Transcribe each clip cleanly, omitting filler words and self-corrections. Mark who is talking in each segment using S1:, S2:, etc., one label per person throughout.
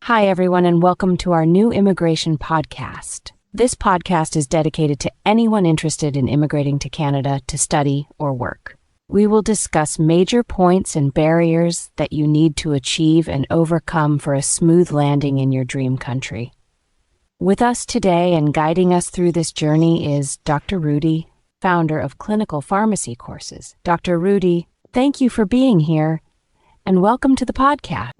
S1: Hi, everyone, and welcome to our new immigration podcast. This podcast is dedicated to anyone interested in immigrating to Canada to study or work. We will discuss major points and barriers that you need to achieve and overcome for a smooth landing in your dream country. With us today and guiding us through this journey is Dr. Rudy, founder of Clinical Pharmacy Courses. Dr. Rudy, thank you for being here, and welcome to the podcast.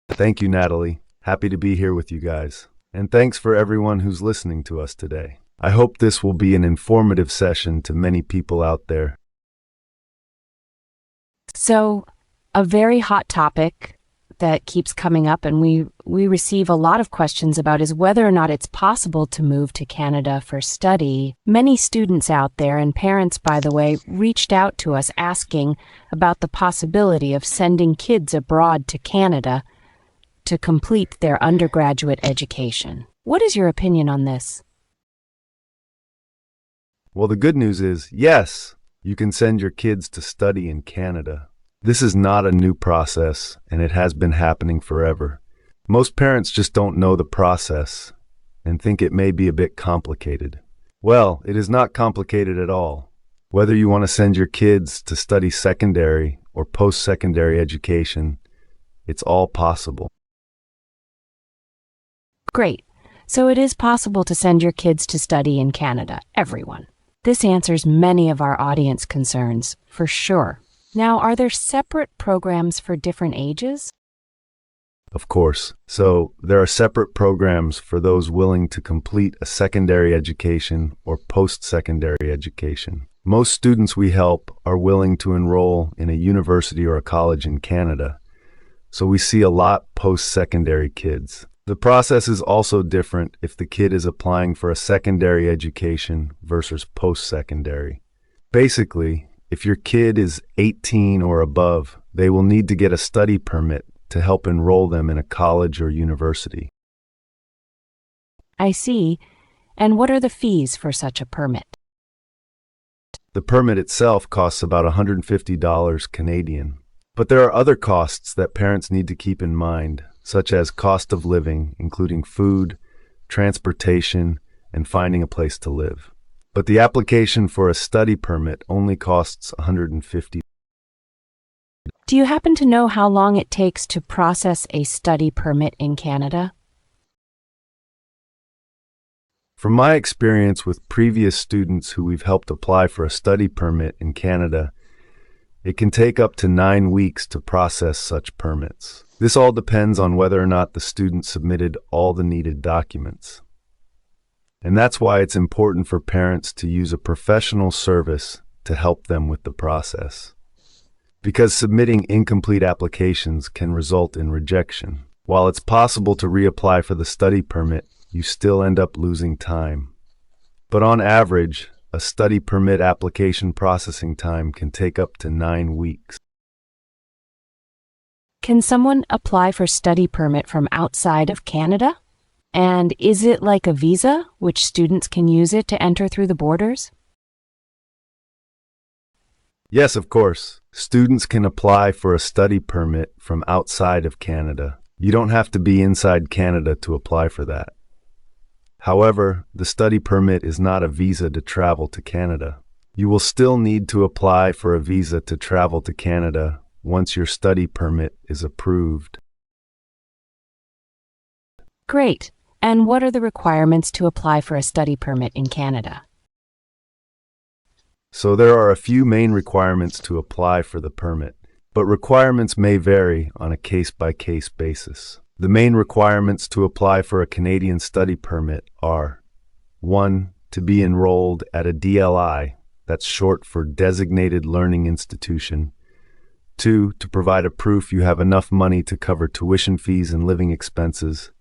S2: Thank you, Natalie. Happy to be here with you guys. And thanks for everyone who's listening to us today. I hope this will be an informative session to many people out there.
S1: So, a very hot topic that keeps coming up and we receive a lot of questions about is whether or not it's possible to move to Canada for study. Many students out there, and parents, by the way, reached out to us asking about the possibility of sending kids abroad to Canada to complete their undergraduate education. What is your opinion on this?
S2: Well, the good news is, yes, you can send your kids to study in Canada. This is not a new process, and it has been happening forever. Most parents just don't know the process and think it may be a bit complicated. Well, it is not complicated at all. Whether you want to send your kids to study secondary or post-secondary education, it's all possible.
S1: Great. So it is possible to send your kids to study in Canada, everyone. This answers many of our audience concerns, for sure. Now, are there separate programs for different ages?
S2: Of course. So there are separate programs for those willing to complete a secondary education or post-secondary education. Most students we help are willing to enroll in a university or a college in Canada, so we see a lot post-secondary kids. The process is also different if the kid is applying for a secondary education versus post-secondary. Basically, if your kid is 18 or above, they will need to get a study permit to help enroll them in a college or university.
S1: I see. And what are the fees for such a permit?
S2: The permit itself costs about $150 Canadian. But there are other costs that parents need to keep in mind, such as cost of living, including food, transportation, and finding a place to live. But the application for a study permit only costs $150.
S1: Do you happen to know how long it takes to process a study permit in Canada?
S2: From my experience with previous students who we've helped apply for a study permit in Canada, it can take up to 9 weeks to process such permits. This all depends on whether or not the student submitted all the needed documents. And that's why it's important for parents to use a professional service to help them with the process. Because submitting incomplete applications can result in rejection. While it's possible to reapply for the study permit, you still end up losing time. But on average, a study permit application processing time can take up to 9 weeks.
S1: Can someone apply for study permit from outside of Canada? And is it like a visa, which students can use it to enter through the borders?
S2: Yes, of course. Students can apply for a study permit from outside of Canada. You don't have to be inside Canada to apply for that. However, the study permit is not a visa to travel to Canada. You will still need to apply for a visa to travel to Canada once your study permit is approved.
S1: Great. And what are the requirements to apply for a study permit in Canada?
S2: So there are a few main requirements to apply for the permit, but requirements may vary on a case-by-case basis. The main requirements to apply for a Canadian study permit are 1. To be enrolled at a DLI, that's short for Designated Learning Institution. 2. To provide a proof you have enough money to cover tuition fees and living expenses.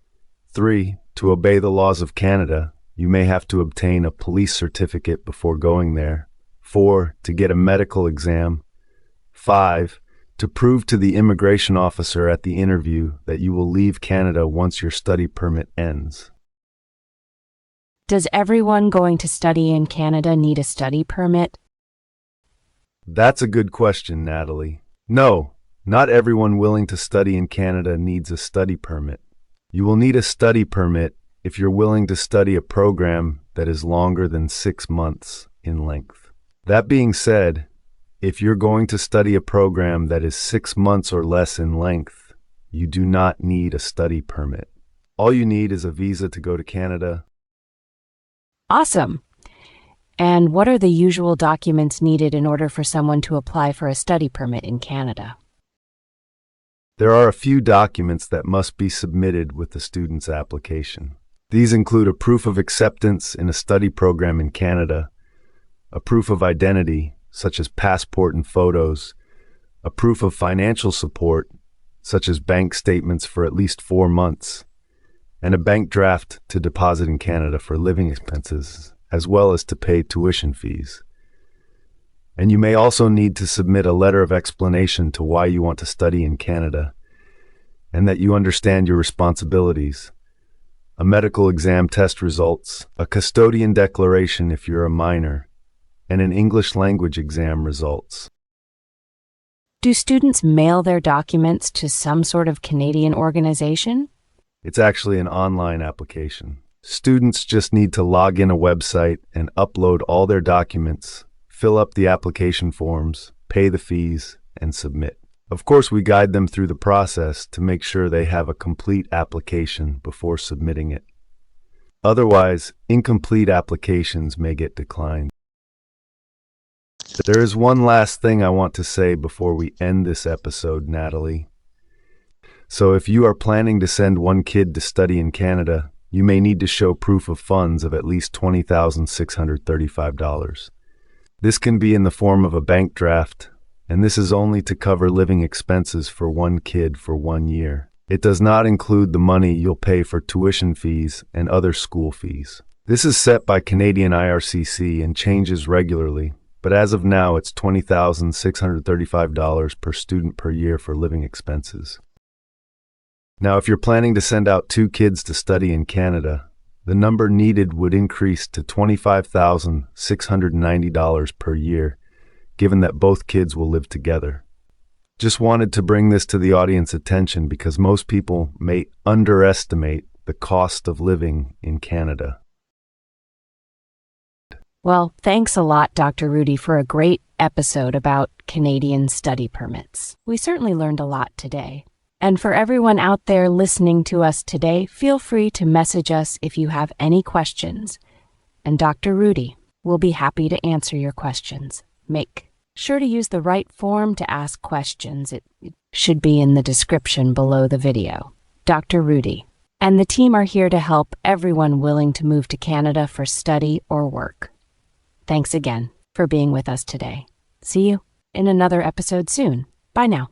S2: 3. To obey the laws of Canada, you may have to obtain a police certificate before going there. 4. To get a medical exam. 5. To prove to the immigration officer at the interview that you will leave Canada once your study permit ends.
S1: Does everyone going to study in Canada need a study permit?
S2: That's a good question, Natalie. No, Not everyone willing to study in Canada needs a study permit. You will need a study permit if you're willing to study a program that is longer than 6 months in length. That being said, if you're going to study a program that is 6 months or less in length, you do not need a study permit. All you need is a visa to go to Canada.
S1: Awesome. And what are the usual documents needed in order for someone to apply for a study permit in Canada?
S2: There are a few documents that must be submitted with the student's application. These include a proof of acceptance in a study program in Canada, a proof of identity, such as passport and photos, a proof of financial support, such as bank statements for at least 4 months, and a bank draft to deposit in Canada for living expenses, as well as to pay tuition fees. And you may also need to submit a letter of explanation to why you want to study in Canada, and that you understand your responsibilities, a medical exam test results, a custodian declaration if you're a minor, and an English language exam results.
S1: Do students mail their documents to some sort of Canadian organization?
S2: It's actually an online application. Students just need to log in a website and upload all their documents, fill up the application forms, pay the fees, and submit. Of course, we guide them through the process to make sure they have a complete application before submitting it. Otherwise, incomplete applications may get declined. There is one last thing I want to say before we end this episode, Natalie. So if you are planning to send one kid to study in Canada, you may need to show proof of funds of at least $20,635. This can be in the form of a bank draft, and this is only to cover living expenses for one kid for 1 year. It does not include the money you'll pay for tuition fees and other school fees. This is set by Canadian IRCC and changes regularly, but as of now it's $20,635 per student per year for living expenses. Now, if you're planning to send out 2 kids to study in Canada, the number needed would increase to $25,690 per year, given that both kids will live together. Just wanted to bring this to the audience attention because most people may underestimate the cost of living in Canada.
S1: Well, thanks a lot, Dr. Rudy, for a great episode about Canadian study permits. We certainly learned a lot today. And for everyone out there listening to us today, feel free to message us if you have any questions. And Dr. Rudy will be happy to answer your questions. Make sure to use the right form to ask questions. It should be in the description below the video. Dr. Rudy and the team are here to help everyone willing to move to Canada for study or work. Thanks again for being with us today. See you in another episode soon. Bye now.